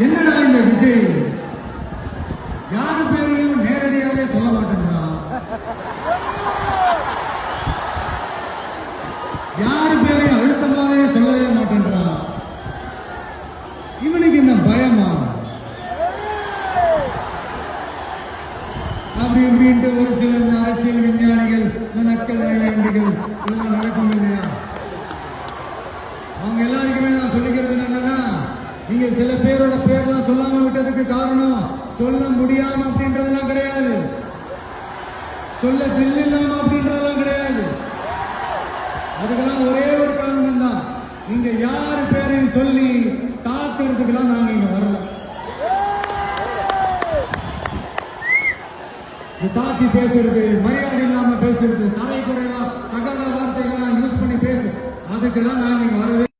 என்னடா இந்த விஜய் யாரு பேரையும் நேரடியாவே சொல்ல மாட்டேங்கிறான், யாரு பேரையும் அழுத்தமாவே சொல்லவே மாட்டேங்கிறான். இவனுக்கு என்ன பயமா? அப்படி இப்படின்ட்டு ஒரு சில அரசியல் விஞ்ஞானிகள், நக்கல் நைவேண்டிகள் எல்லாம் நடக்கும் இல்லையா? அவங்க எல்லாருக்குமே நான் சொல்லிக்கிறது என்னன்னா, நீங்க சில பேரோட பேர்லாம் சொல்லாம விட்டதுக்கு காரணம் சொல்ல முடியாம அப்படின்றதெல்லாம் கிடையாது, சொல்ல தில் இல்லாம அப்படின்றதெல்லாம் கிடையாது. அதுக்கெல்லாம் ஒரே ஒரு காரணம் தான், நீங்க யாரு பேரையும் சொல்லி தாக்குறதுக்கெல்லாம் நாங்க இங்க வரல. தாக்கி பேசுறது, மரியாதை இல்லாம பேசுறது, தரை குறைவா தகாத வார்த்தைகள்லாம் யூஸ் பண்ணி பேசு, அதுக்கெல்லாம் நாங்க இங்க வரவே